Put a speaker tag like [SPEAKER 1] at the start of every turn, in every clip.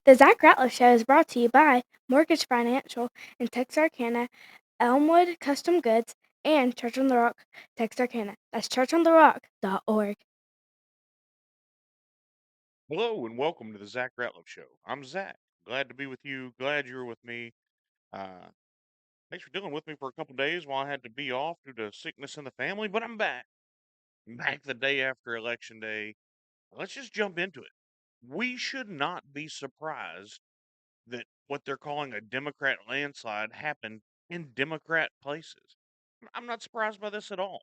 [SPEAKER 1] The Zach Ratliff Show is brought to you by Mortgage Financial in Texarkana, Elmwood Custom Goods, and Church on the Rock, Texarkana. That's churchontherock.org.
[SPEAKER 2] Hello and welcome to the Zach Ratliff Show. I'm Zach. Glad to be with you. Glad you're with me. Uh, Thanks for dealing with me for a couple days while I had to be off due to sickness in the family, but I'm back. I'm back the day after Election Day. Let's just jump into it. We should not be surprised that what they're calling a Democrat landslide happened in Democrat places. I'm not surprised by this at all.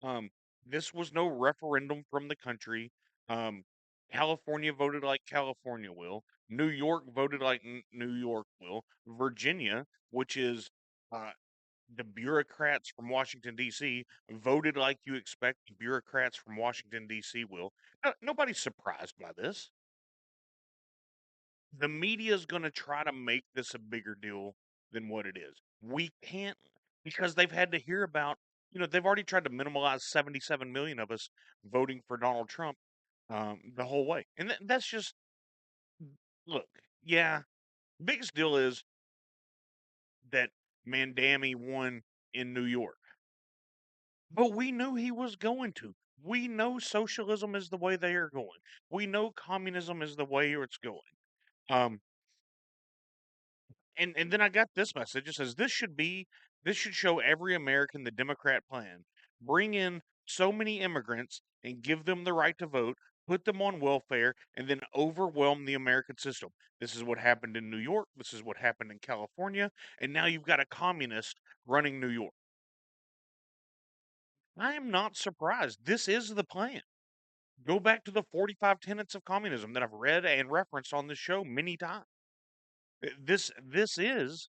[SPEAKER 2] Um, this was no referendum from the country. Um, California voted like California will. New York voted like New York will. Virginia, which is uh, the bureaucrats from Washington, D.C., voted like you expect the bureaucrats from Washington, D.C. will. Nobody's surprised by this. The media is going to try to make this a bigger deal than what it is. We can't, because they've had to hear about, they've already tried to minimize 77 million of us voting for Donald Trump the whole way. And that's just, look, yeah, biggest deal is that Mandami won in New York. But we knew he was going to. We know socialism is the way they are going. We know communism is the way it's going. Um, and then I got this message. It says this should show every American the Democrat plan. Bring in so many immigrants and give them the right to vote, put them on welfare, and then overwhelm the American system. This is what happened in New York. This is what happened in California. And now you've got a communist running New York. I am not surprised. This is the plan. Go back to the 45 tenets of communism that I've read and referenced on this show many times. This is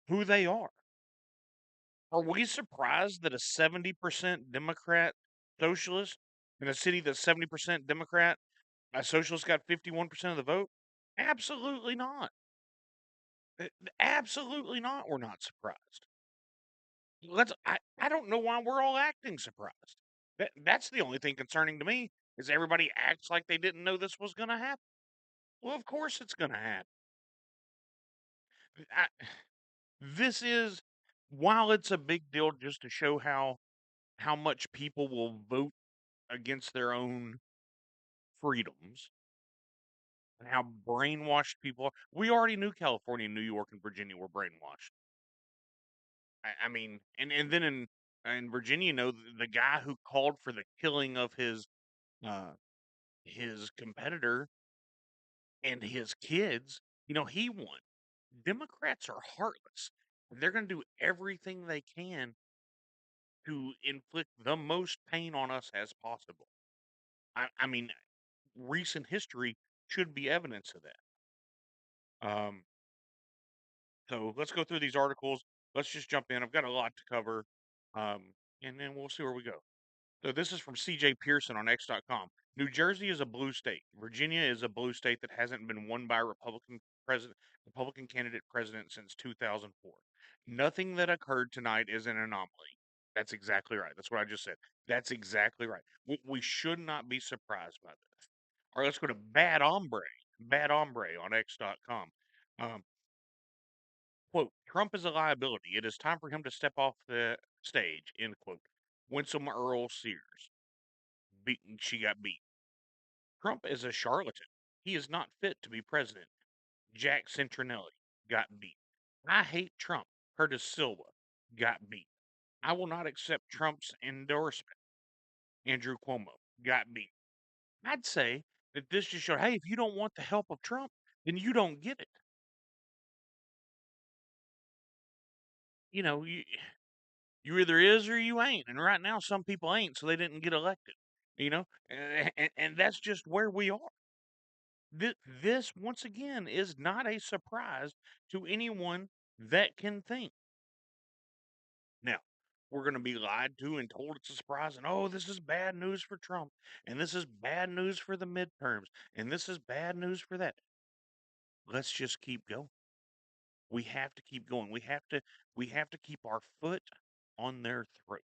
[SPEAKER 2] who they are. Are we surprised that a 70% Democrat socialist in a city that's 70% Democrat, a socialist got 51% of the vote? Absolutely not. Absolutely not. We're not surprised. I don't know why we're all acting surprised. That's the only thing concerning to me is everybody acts like they didn't know this was going to happen. Well, of course it's going to happen. I, this is, while it's a big deal just to show how much people will vote against their own freedoms and how brainwashed people are. We already knew California, New York, and Virginia were brainwashed. I mean, and then in Virginia, the guy who called for the killing of uh, his competitor and his kids, he won. Democrats are heartless. They're going to do everything they can to inflict the most pain on us as possible. I mean, recent history should be evidence of that. Um, So let's go through these articles. Let's just jump in. I've got a lot to cover, um, and then we'll see where we go. So this is from C.J. Pearson on X.com. New Jersey is a blue state. Virginia is a blue state that hasn't been won by a Republican candidate president since 2004. Nothing that occurred tonight is an anomaly. That's exactly right. That's what I just said. That's exactly right. We should not be surprised by this. All right, let's go to Bad Hombre. Bad Hombre on X.com. Um, Quote, Trump is a liability. It is time for him to step off the stage, end quote. Winsome Earl Sears. She got beat. Trump is a charlatan. He is not fit to be president. Jack Centinelli got beat. I hate Trump. Curtis Silva got beat. I will not accept Trump's endorsement. Andrew Cuomo got beat. I'd say that this just showed, hey, if you don't want the help of Trump, then you don't get it. You know, you either is or you ain't. And right now, some people ain't, so they didn't get elected. And that's just where we are. This, once again, is not a surprise to anyone that can think. Now, we're going to be lied to and told it's a surprise, and oh, this is bad news for Trump, and this is bad news for the midterms, and this is bad news for that. Let's just keep going. We have to keep going. We have to keep our foot on their throat.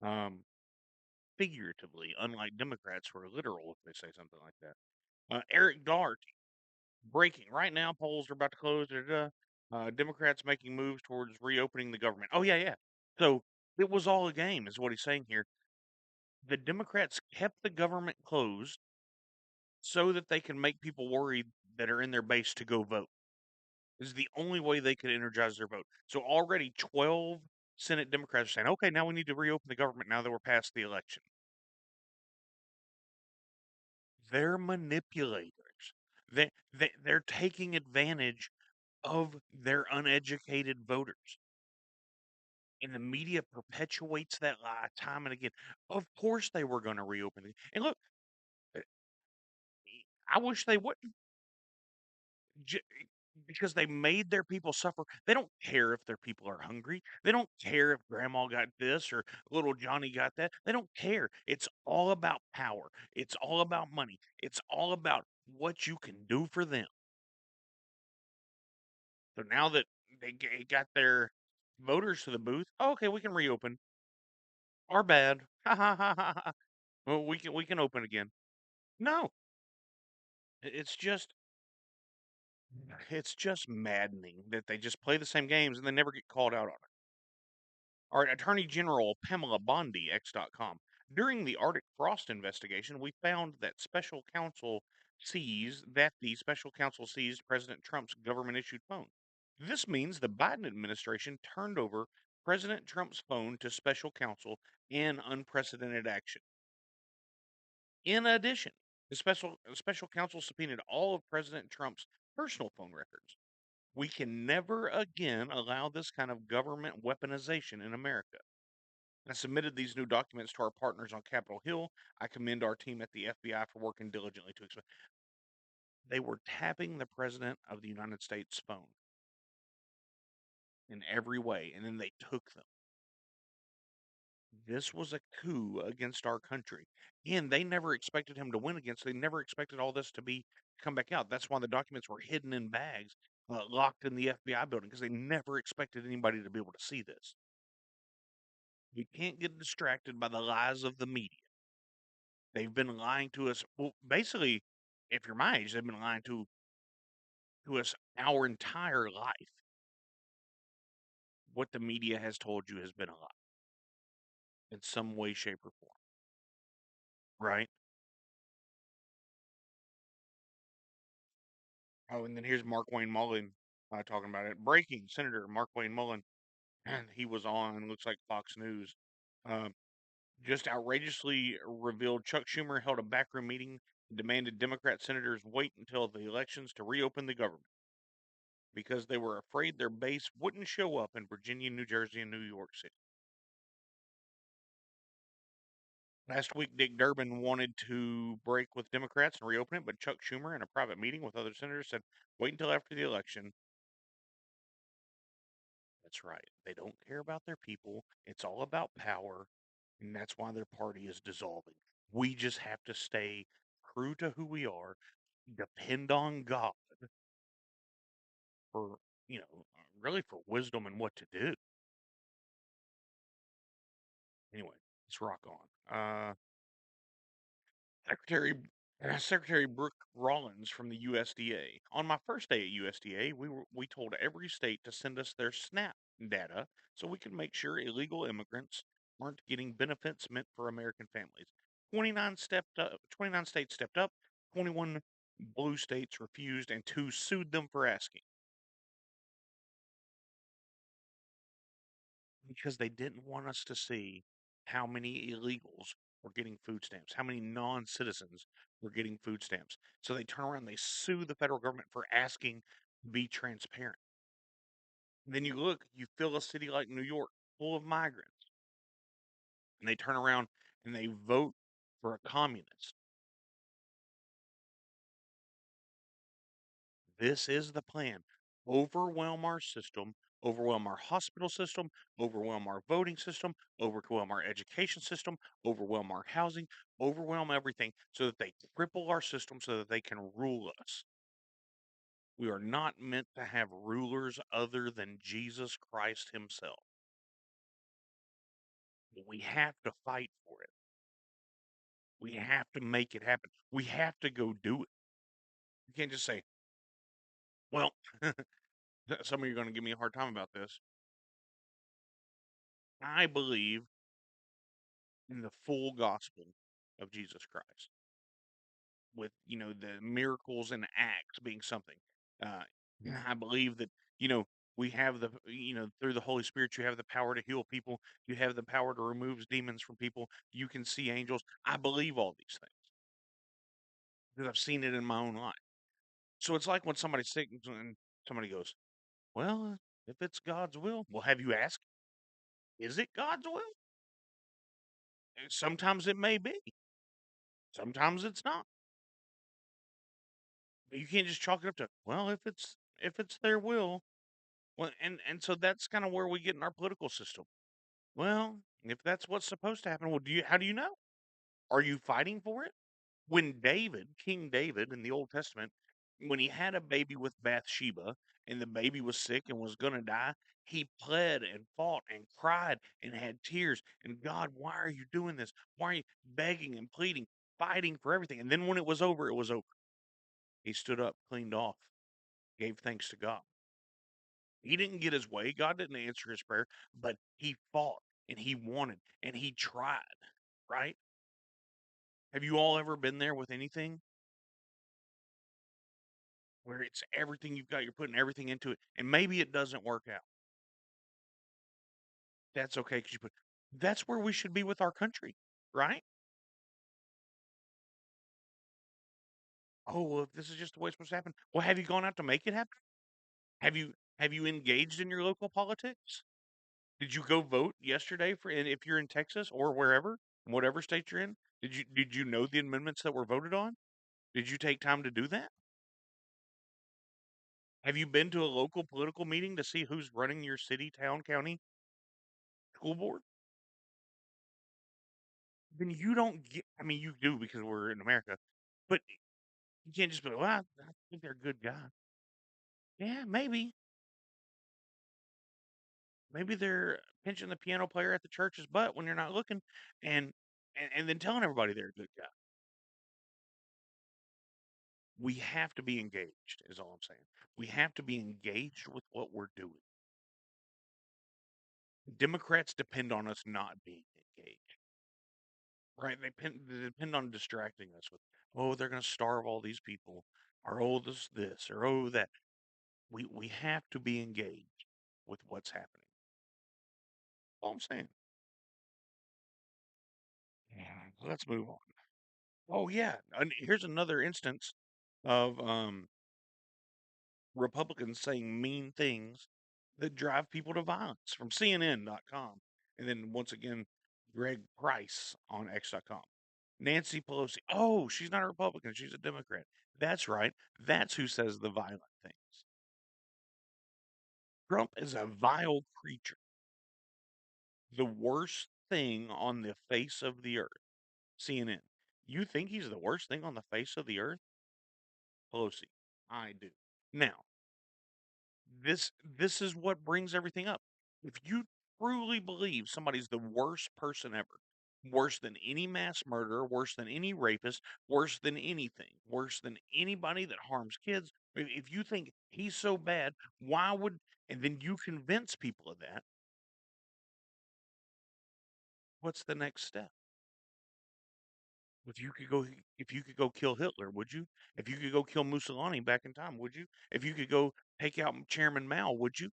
[SPEAKER 2] Um, Figuratively, unlike Democrats who are literal if they say something like that. Eric Daugherty. Breaking right now, polls are about to close. Da, da, da. Democrats making moves towards reopening the government. Oh yeah, yeah. So it was all a game, is what he's saying here. The Democrats kept the government closed so that they can make people worried that are in their base to go vote. This is the only way they could energize their vote. So already 12 Senate Democrats are saying, okay, now we need to reopen the government now that we're past the election. They're manipulators. They're taking advantage of their uneducated voters. And the media perpetuates that lie time and again. Of course they were going to reopen it. And look, uh, I wish they wouldn't. J- because they made their people suffer. They don't care if their people are hungry. They don't care if grandma got this or little Johnny got that. They don't care. It's all about power. It's all about money. It's all about what you can do for them. So now that they got their voters to the booth, oh, okay, we can reopen. Our bad. Ha ha ha ha ha. Well, we can open again. No, it's just maddening that they just play the same games and they never get called out on it. All right, Attorney General Pamela Bondi, X.com. During the Arctic Frost investigation, we found that the special counsel seized President Trump's government-issued phone. This means the Biden administration turned over President Trump's phone to special counsel in unprecedented action. In addition, the special counsel subpoenaed all of President Trump's personal phone records. We can never again allow this kind of government weaponization in America. I submitted these new documents to our partners on Capitol Hill. I commend our team at the FBI for working diligently to explain. They were tapping the President of the United States' phone in every way, and then they took them. This was a coup against our country. And they never expected him to win against. They never expected all this to be come back out. That's why the documents were hidden in bags, locked in the FBI building, because they never expected anybody to be able to see this. We can't get distracted by the lies of the media. They've been lying to us. Well, basically, if you're my age, they've been lying to us our entire life. What the media has told you has been a lie in some way, shape, or form, right? Oh, and then here's Mark Wayne Mullen talking about it. Breaking Senator Mark Wayne Mullen, and he was on, looks like Fox News, um, just outrageously revealed Chuck Schumer held a backroom meeting and demanded Democrat senators wait until the elections to reopen the government because they were afraid their base wouldn't show up in Virginia, New Jersey, and New York City. Last week, Dick Durbin wanted to break with Democrats and reopen it, but Chuck Schumer, in a private meeting with other senators, said, wait until after the election. That's right. They don't care about their people. It's all about power, and that's why their party is dissolving. We just have to stay true to who we are, depend on God for, really for wisdom and what to do. Anyway, let's rock on. Secretary Secretary Brooke Rollins from the USDA. On my first day at USDA, we told every state to send us their SNAP data so we could make sure illegal immigrants aren't getting benefits meant for American families. 29 states stepped up, 21 blue states refused, and 2 sued them for asking because they didn't want us to see how many illegals were getting food stamps, how many non-citizens were getting food stamps. So they turn around, they sue the federal government for asking to be transparent. And then you look, you fill a city like New York full of migrants, and they turn around and they vote for a communist. This is the plan. Overwhelm our system, overwhelm our hospital system, overwhelm our voting system, overwhelm our education system, overwhelm our housing, overwhelm everything so that they cripple our system so that they can rule us. We are not meant to have rulers other than Jesus Christ Himself. But we have to fight for it. We have to make it happen. We have to go do it. You can't just say, Well, some of you are going to give me a hard time about this. I believe in the full gospel of Jesus Christ, with the miracles and acts being something. Uh, I believe that we have through the Holy Spirit you have the power to heal people. You have the power to remove demons from people. You can see angels. I believe all these things because I've seen it in my own life. So it's like when somebody's sick and somebody goes, "Well, if it's God's will, well, have you asked? Is it God's will?" And sometimes it may be. Sometimes it's not. But you can't just chalk it up to, well, if it's their will. Well, and so that's kind of where we get in our political system. Well, if that's what's supposed to happen, well, how do you know? Are you fighting for it? When King David in the Old Testament, when he had a baby with Bathsheba and the baby was sick and was going to die, he pled and fought and cried and had tears. And God, why are you doing this? Why are you begging and pleading, fighting for everything? And then when it was over, it was over. He stood up, cleaned off, gave thanks to God. He didn't get his way. God didn't answer his prayer, but he fought and he wanted and he tried, right? Have you all ever been there with anything where it's everything you've got, you're putting everything into it, and maybe it doesn't work out? That's okay because that's where we should be with our country, right? Oh, well, if this is just the way it's supposed to happen, well, have you gone out to make it happen? Have you engaged in your local politics? Did you go vote yesterday for, and if you're in Texas or wherever, whatever state you're in, did you know the amendments that were voted on? Did you take time to do that? Have you been to a local political meeting to see who's running your city, town, county, school board? Then you don't get, I mean, you do because we're in America, but you can't just be like, well, I think they're a good guy. Yeah, maybe. Maybe they're pinching the piano player at the church's butt when you're not looking and and then telling everybody they're a good guy. We have to be engaged, is all I'm saying. We have to be engaged with what we're doing. Democrats depend on us not being engaged. Right, they depend on distracting us with, "Oh, they're gonna starve all these people," or, "Oh, this," or, "Oh, that." We have to be engaged with what's happening. All I'm saying. Yeah, let's move on. Oh, yeah, and here's another instance of, Republicans saying mean things that drive people to violence from CNN.com, and then once again, Greg Price on X.com. Nancy Pelosi. Oh, she's not a Republican. She's a Democrat. That's right. That's who says the violent things. Trump is a vile creature. The worst thing on the face of the earth. CNN. You think he's the worst thing on the face of the earth? Pelosi. I do. Now, this is what brings everything up. If you truly believe somebody's the worst person ever, worse than any mass murderer, worse than any rapist, worse than anything, worse than anybody that harms kids, if you think he's so bad, why would, and then you convince people of that, what's the next step? If you could go if you could go kill Hitler, would you? If you could go kill Mussolini back in time, would you? If you could go take out Chairman Mao, would you?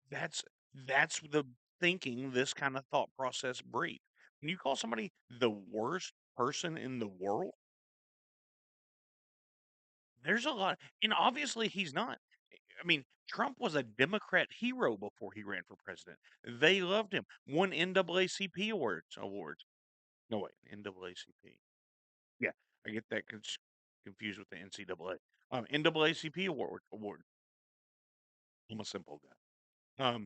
[SPEAKER 2] That's that's the thinking this kind of thought process breeds. When you call somebody the worst person in the world, there's a lot, and obviously he's not. I mean, Trump was a Democrat hero before he ran for president. They loved him. Won NAACP awards. No wait, NAACP. Yeah, I get that confused with the NCAA. NAACP award. I'm a simple guy.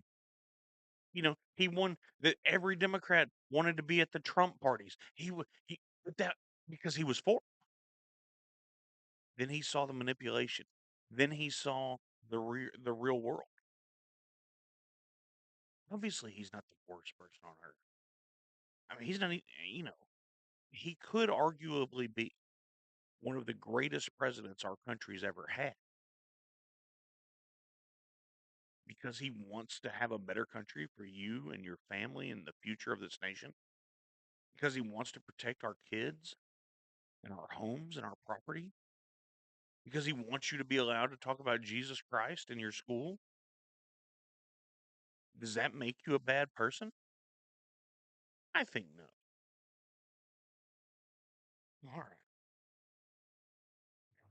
[SPEAKER 2] He won that every Democrat wanted to be at the Trump parties. But that because he was for. Then he saw the manipulation. Then he saw the real world. Obviously, he's not the worst person on earth. I mean, he's not. He could arguably be one of the greatest presidents our country's ever had. because he wants to have a better country for you and your family and the future of this nation, because he wants to protect our kids and our homes and our property, because he wants you to be allowed to talk about Jesus Christ in your school, does that make you a bad person? I think no. All right.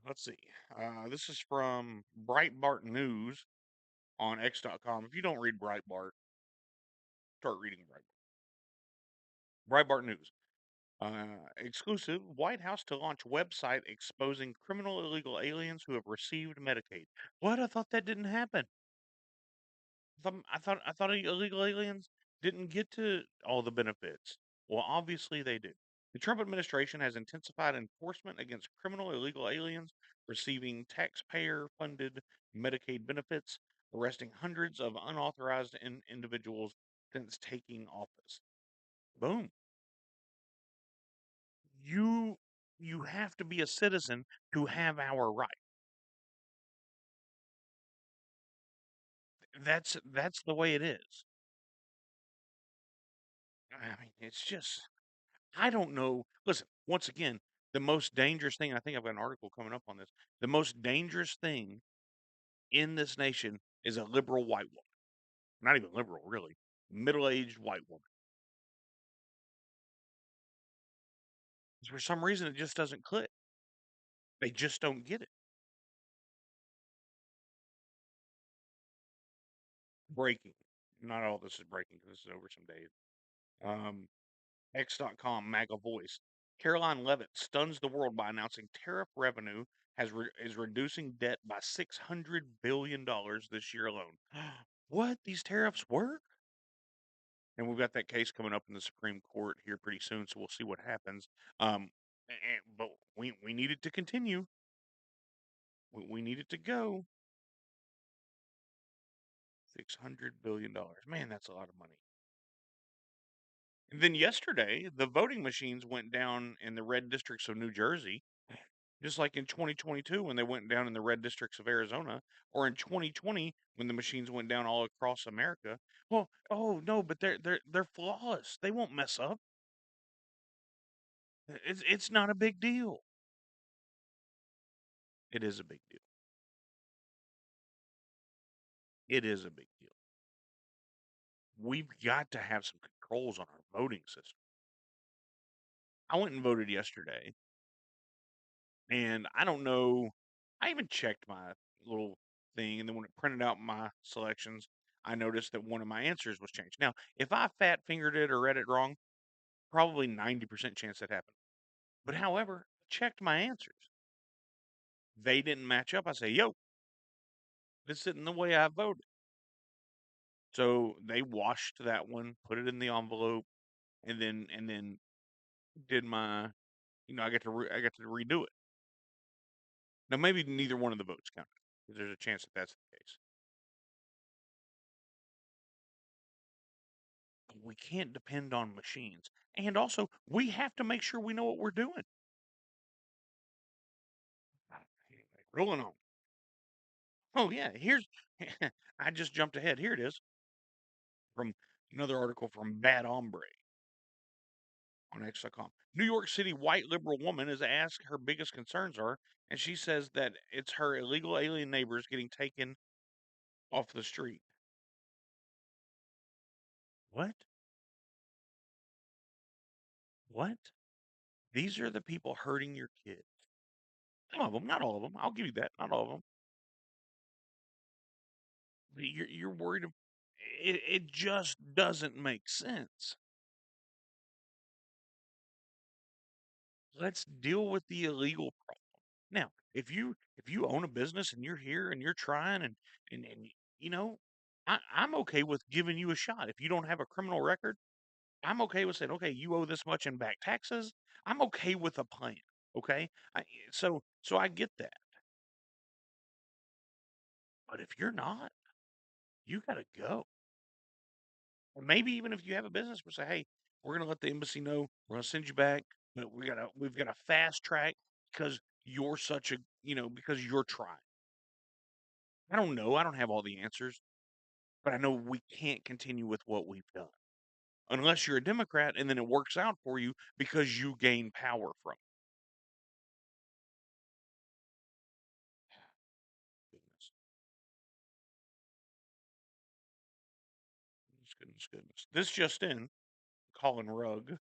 [SPEAKER 2] Let's see. This is from Breitbart News on X.com. If you don't read Breitbart, start reading Breitbart. Breitbart News. Exclusive White House to launch website exposing criminal illegal aliens who have received Medicaid. What? I thought that didn't happen. I thought illegal aliens didn't get to all the benefits. Well, obviously they do. The Trump administration has intensified enforcement against criminal illegal aliens receiving taxpayer funded Medicaid benefits, arresting hundreds of unauthorized individuals since taking office. Boom. You you have to be a citizen to have our right. That's the way it is. I mean, it's just I don't know. Listen, once again, the most dangerous thing, I think I've got an article coming up on this. The most dangerous thing in this nation is a liberal white woman. Not even liberal, really. Middle-aged white woman. For some reason, it just doesn't click. They just don't get it. Breaking. Not all this is breaking because this is over some days. Um, X.com MAGA voice. Caroline Levitt stuns the world by announcing tariff revenue is reducing debt by $600 billion this year alone. What? These tariffs work? And we've got that case coming up in the Supreme Court here pretty soon, so we'll see what happens. But we need it to continue. We need it to go. $600 billion. Man, that's a lot of money. And then yesterday, the voting machines went down in the red districts of New Jersey, just like in 2022 when they went down in the red districts of Arizona, or in 2020 when the machines went down all across America. Well, oh no, but they're flawless. They won't mess up. It's not a big deal. It is a big deal. It is a big deal. We've got to have some controls on our voting system. I went and voted yesterday, and I don't know. I even checked my little thing, and then when it printed out my selections, I noticed that one of my answers was changed. Now, if I fat fingered it or read it wrong, probably 90% chance that happened. But however, I checked my answers. They didn't match up. I say, yo, this isn't the way I voted. So they washed that one, put it in the envelope, and then did my, I got to redo it. Now maybe neither one of the votes counted, because there's a chance that that's the case. But we can't depend on machines, and also we have to make sure we know what we're doing. Anyway, rolling on. Oh yeah, here's I just jumped ahead. Here it is from another article from Bad Hombre on X.com. New York City white liberal woman is asked her biggest concerns are, and she says that it's her illegal alien neighbors getting taken off the street. What? What? These are the people hurting your kids. Some of them, not all of them. I'll give you that. Not all of them. You're worried. It just doesn't make sense. Let's deal with the illegal problem. Now, if you own a business and you're here and you're trying and you know, I'm okay with giving you a shot. If you don't have a criminal record, I'm okay with saying, okay, you owe this much in back taxes. I'm okay with a plan. Okay, so I get that. But if you're not, you got to go. Or maybe even if you have a business, we say, hey, we're gonna let the embassy know we're gonna send you back, but we've got a fast track because you're such a because you're trying. I don't know. I don't have all the answers. but I know we can't continue with what we've done unless you're a Democrat and then it works out for you because you gain power from it. Goodness, goodness. This just in, Colin Rugg,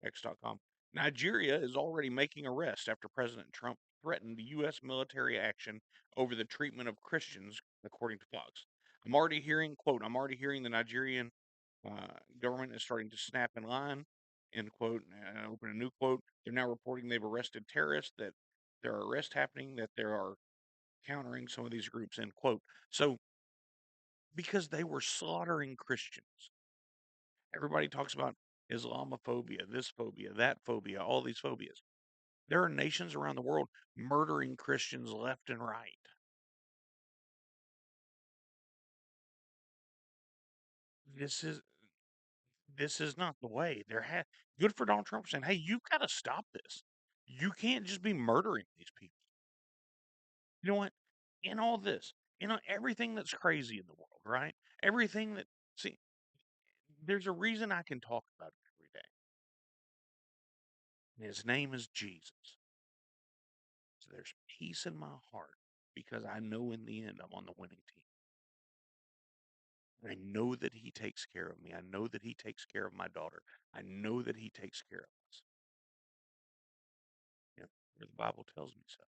[SPEAKER 2] X.com. Nigeria is already making arrests after President Trump threatened U.S. military action over the treatment of Christians, according to Fox. I'm already hearing the Nigerian government is starting to snap in line, end quote. And I open a new quote. They're now reporting they've arrested terrorists, that there are arrests happening, that there are countering some of these groups, end quote. So, because they were slaughtering Christians, everybody talks about Islamophobia, this phobia, that phobia, all these phobias. There are nations around the world murdering Christians left and right. This is this is not the way. Good for Donald Trump saying, "Hey, you've got to stop this. You can't just be murdering these people." You know what? In all this, everything that's crazy in the world, right? Everything that see, there's a reason I can talk about it every day. And his name is Jesus. So there's peace in my heart because I know in the end I'm on the winning team. I know that he takes care of me. I know that he takes care of my daughter. I know that he takes care of us. You know, where the Bible tells me so.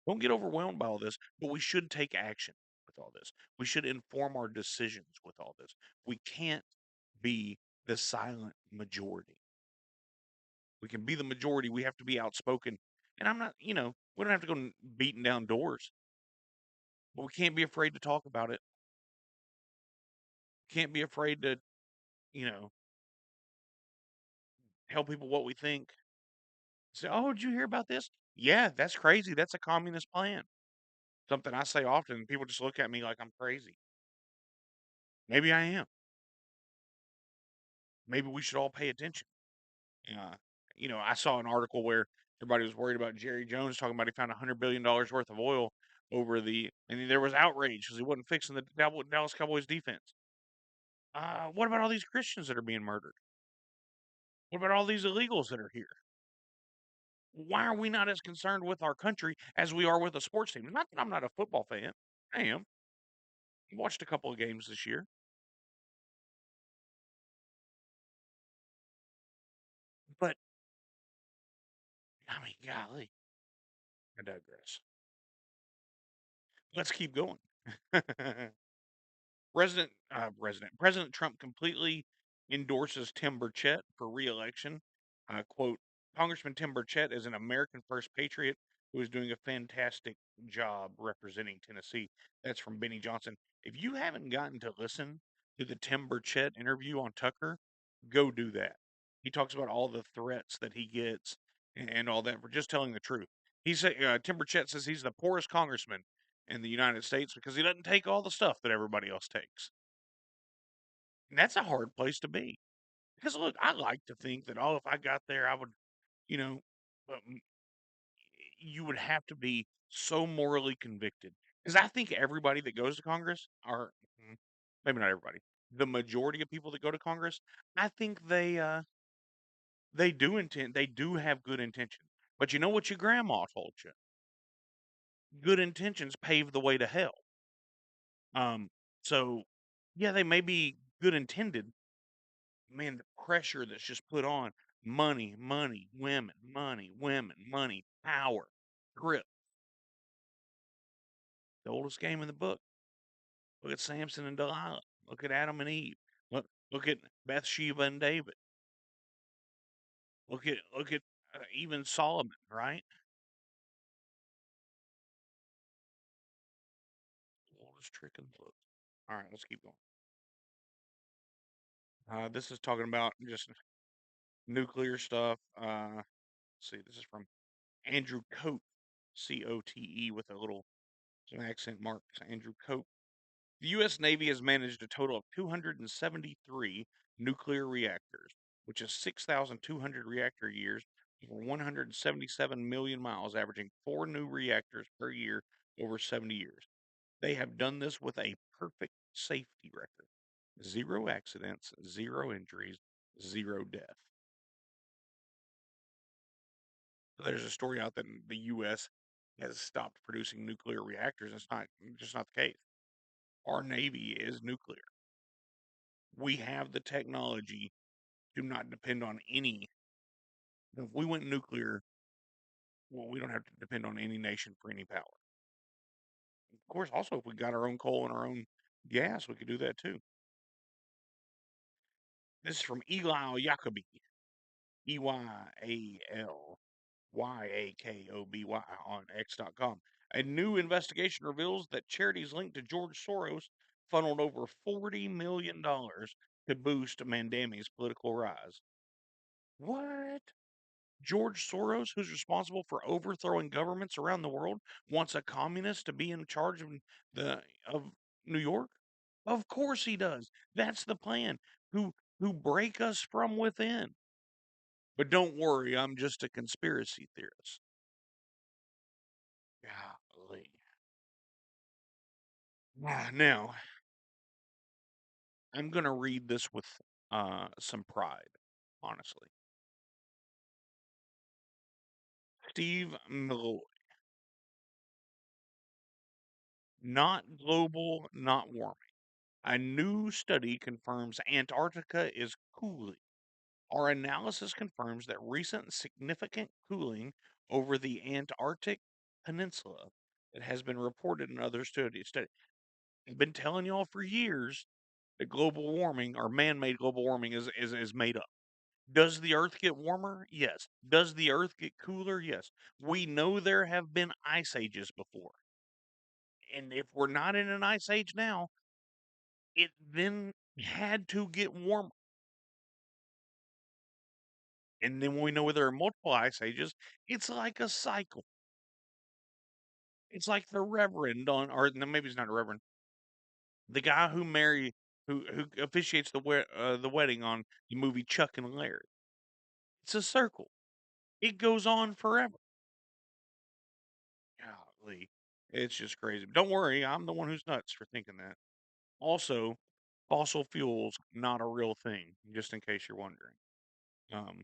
[SPEAKER 2] Don't get overwhelmed by all this, but we should take action with all this. We should inform our decisions with all this. We can't be the silent majority. We can be the majority. We have to be outspoken. And I'm not, we don't have to go beating down doors, but we can't be afraid to talk about it. Can't be afraid to, you know, tell people what we think. Say, oh, did you hear about this? Yeah, that's crazy. That's a communist plan. Something I say often. People just look at me like I'm crazy. Maybe I am. Maybe we should all pay attention. Uh, I saw an article where everybody was worried about Jerry Jones talking about he found $100 billion worth of oil and there was outrage because he wasn't fixing the Dallas Cowboys defense. What about all these Christians that are being murdered? What about all these illegals that are here? Why are we not as concerned with our country as we are with a sports team? Not that I'm not a football fan. I am. Watched a couple of games this year, but I mean, golly, I digress. Let's keep going. President Trump completely endorses Tim Burchett for re-election. Quote, Congressman Tim Burchett is an American First Patriot who is doing a fantastic job representing Tennessee. That's from Benny Johnson. If you haven't gotten to listen to the Tim Burchett interview on Tucker, go do that. He talks about all the threats that he gets and all that for just telling the truth. Tim Burchett says he's the poorest congressman in the United States because he doesn't take all the stuff that everybody else takes. And that's a hard place to be. Because look, I like to think that if I got there, I would, you know, um, you would have to be so morally convicted. Because I think everybody that goes to Congress are maybe not everybody, the majority of people that go to Congress, I think they do have good intention. But you know what your grandma told you? Good intentions pave the way to hell. Um, so yeah, they may be good intended. Man, the pressure that's just put on money, money, power, grip. The oldest game in the book. Look at Samson and Delilah. Look at Adam and Eve. Look at Bathsheba and David. Look at even Solomon, right? The oldest trick in the book. All right, let's keep going. This is talking about just nuclear stuff. Let's see, this is from Andrew Cope, Cote, with a little some accent marks. Andrew Cope. The U.S. Navy has managed a total of 273 nuclear reactors, which is 6,200 reactor years over 177 million miles, averaging 4 new reactors per year over 70 years. They have done this with a perfect safety record. Zero accidents, zero injuries, zero death. There's a story out that the U.S. has stopped producing nuclear reactors. It's not just not the case. Our Navy is nuclear. We have the technology to not depend on any. If we went nuclear, well, we don't have to depend on any nation for any power. Of course, also, if we got our own coal and our own gas, we could do that too. This is from Eli Yakobi, EYALYAKOBY on X.com. A new investigation reveals that charities linked to George Soros funneled over $40 million to boost Mandami's political rise. What? George Soros, who's responsible for overthrowing governments around the world, wants a communist to be in charge of New York? Of course he does. That's the plan. Who break us from within. But don't worry, I'm just a conspiracy theorist. Golly. Now, I'm gonna read this with some pride, honestly. Steve Milloy. Not global, not warming. A new study confirms Antarctica is cooling. Our analysis confirms that recent significant cooling over the Antarctic Peninsula that has been reported in other studies. I've been telling y'all for years that global warming or man-made global warming is made up. Does the Earth get warmer? Yes. Does the Earth get cooler? Yes. We know there have been ice ages before. And if we're not in an ice age now, it then had to get warmer. And then when we know there are multiple ice ages, it's like a cycle. It's like the Reverend on, or no, maybe it's not a Reverend. The guy who officiates the wedding on the movie Chuck and Larry. It's a circle. It goes on forever. Golly, it's just crazy. But don't worry, I'm the one who's nuts for thinking that. Also, fossil fuels not a real thing, just in case you're wondering. Um,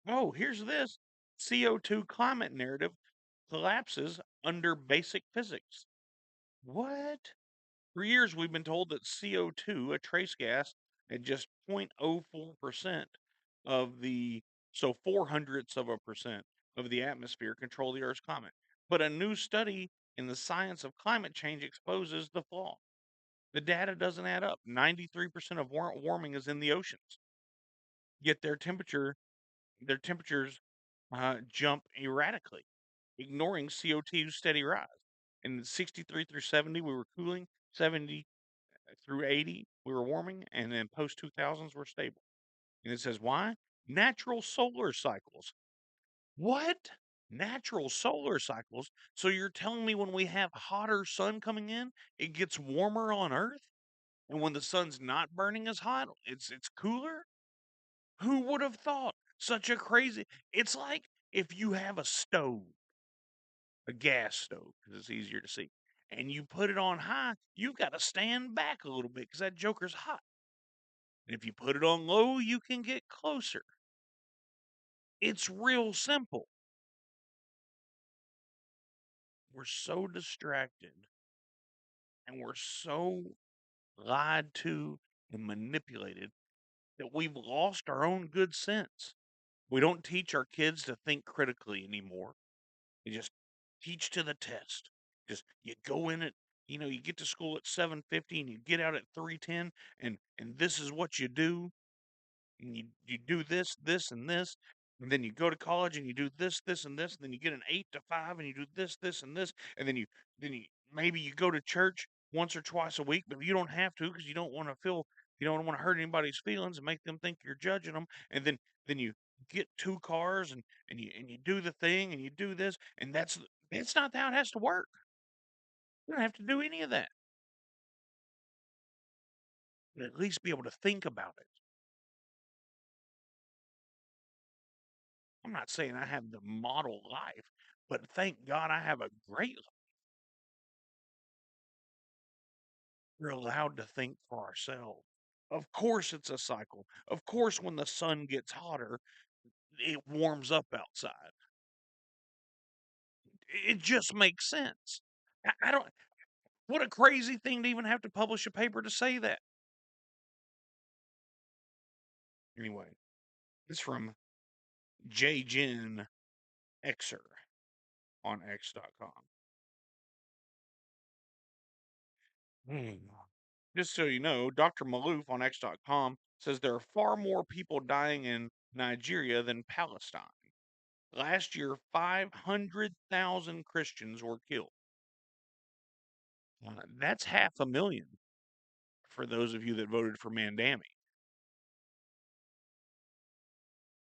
[SPEAKER 2] oh, here's this: CO2 climate narrative collapses under basic physics. What? For years, we've been told that CO2, a trace gas, at just 0.04% of the, so 0.04% of the atmosphere control the Earth's climate. But a new study in the science of climate change exposes the flaw. The data doesn't add up. 93% of warming is in the oceans, yet their temperatures jump erratically, ignoring CO2's steady rise. In 63 through 70, we were cooling. 70 through 80, we were warming, and then post 2000s, we're stable. And it says, why? Natural solar cycles. What? Natural solar cycles? So you're telling me when we have hotter sun coming in, it gets warmer on Earth? And when the sun's not burning as hot, it's cooler? Who would have thought? Such a crazy. It's like if you have a stove, a gas stove, because it's easier to see, and you put it on high, you've got to stand back a little bit because that joker's hot. And if you put it on low, you can get closer. It's real simple. We're so distracted and we're so lied to and manipulated that we've lost our own good sense. We don't teach our kids to think critically anymore. We just teach to the test. Just you go in at, you get to school at 7:50 and you get out at 3:10 and this is what you do and you do this and this, and then you go to college and you do this and this, and then you get an 8 to 5 and you do this and this, and then you maybe you go to church once or twice a week, but you don't have to because you don't want to hurt anybody's feelings and make them think you're judging them, and then you get two cars and you do the thing and you do this, and that's not how it has to work. You don't have to do any of that. But at least be able to think about it. I'm not saying I have the model life, but thank God I have a great life. We're allowed to think for ourselves. Of course, it's a cycle. Of course, when the sun gets hotter, it warms up outside. It just makes sense. I don't. What a crazy thing to even have to publish a paper to say that. Anyway, it's from JGen Xer on X.com. Hmm. Just so you know, Dr. Malouf on X.com says there are far more people dying in Nigeria than Palestine. Last year, 500,000 Christians were killed. That's 500,000 for those of you that voted for Mandami.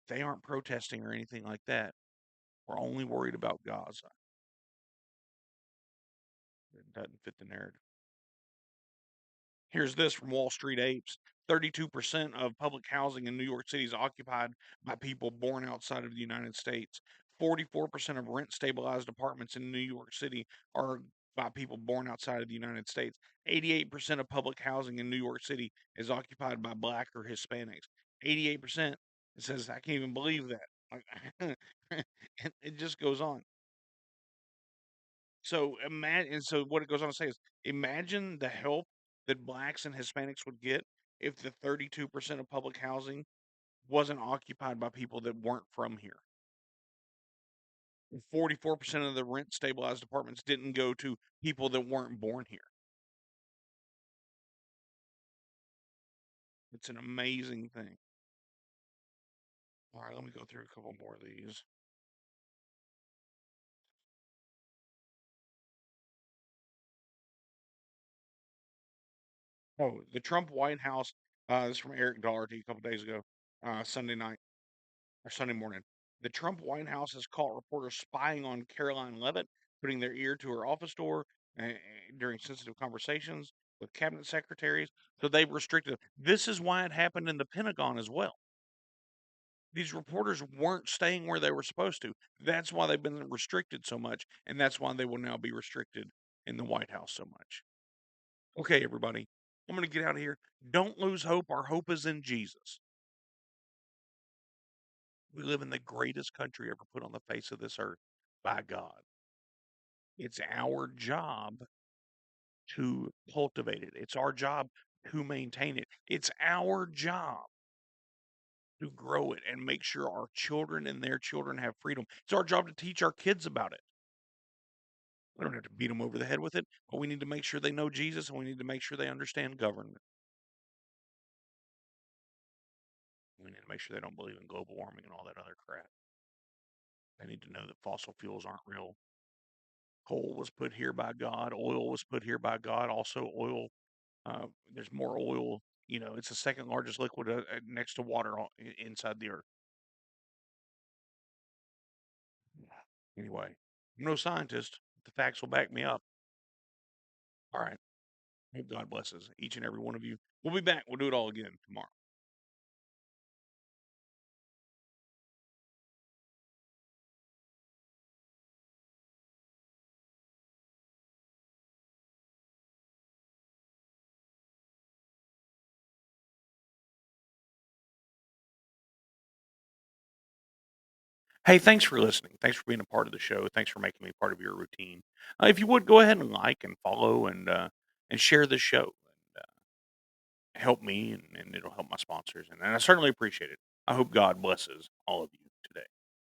[SPEAKER 2] They aren't protesting or anything like that. We're only worried about Gaza. It doesn't fit the narrative. Here's this from Wall Street Apes. 32% of public housing in New York City is occupied by people born outside of the United States. 44% of rent stabilized apartments in New York City are by people born outside of the United States. 88% of public housing in New York City is occupied by black or Hispanics. 88%. It says, I can't even believe that. Like, it just goes on. So imagine, and so what it goes on to say is, imagine the help that blacks and Hispanics would get if the 32% of public housing wasn't occupied by people that weren't from here. 44% of the rent stabilized apartments didn't go to people that weren't born here. It's an amazing thing. All right, let me go through a couple more of these. Oh, the Trump White House. This is from Eric Doherty a couple days ago, Sunday night. Or Sunday morning. The Trump White House has caught reporters spying on Caroline Levitt, putting their ear to her office door during sensitive conversations with cabinet secretaries. So they've restricted. This is why it happened in the Pentagon as well. These reporters weren't staying where they were supposed to. That's why they've been restricted so much, and that's why they will now be restricted in the White House so much. Okay, everybody, I'm going to get out of here. Don't lose hope. Our hope is in Jesus. We live in the greatest country ever put on the face of this earth by God. It's our job to cultivate it. It's our job to maintain it. It's our job to grow it and make sure our children and their children have freedom. It's our job to teach our kids about it. We don't have to beat them over the head with it, but we need to make sure they know Jesus and we need to make sure they understand government. We need to make sure they don't believe in global warming and all that other crap. They need to know that fossil fuels aren't real. Coal was put here by God. Oil was put here by God. Also, oil. There's more oil. It's the second largest liquid next to water inside the earth. Anyway, I'm no scientist. The facts will back me up. All right. Hope God blesses each and every one of you. We'll be back. We'll do it all again tomorrow. Hey, thanks for listening. Thanks for being a part of the show. Thanks for making me part of your routine. If you would go ahead and like and follow and share this show and help me and it'll help my sponsors and I certainly appreciate it. I hope God blesses all of you today.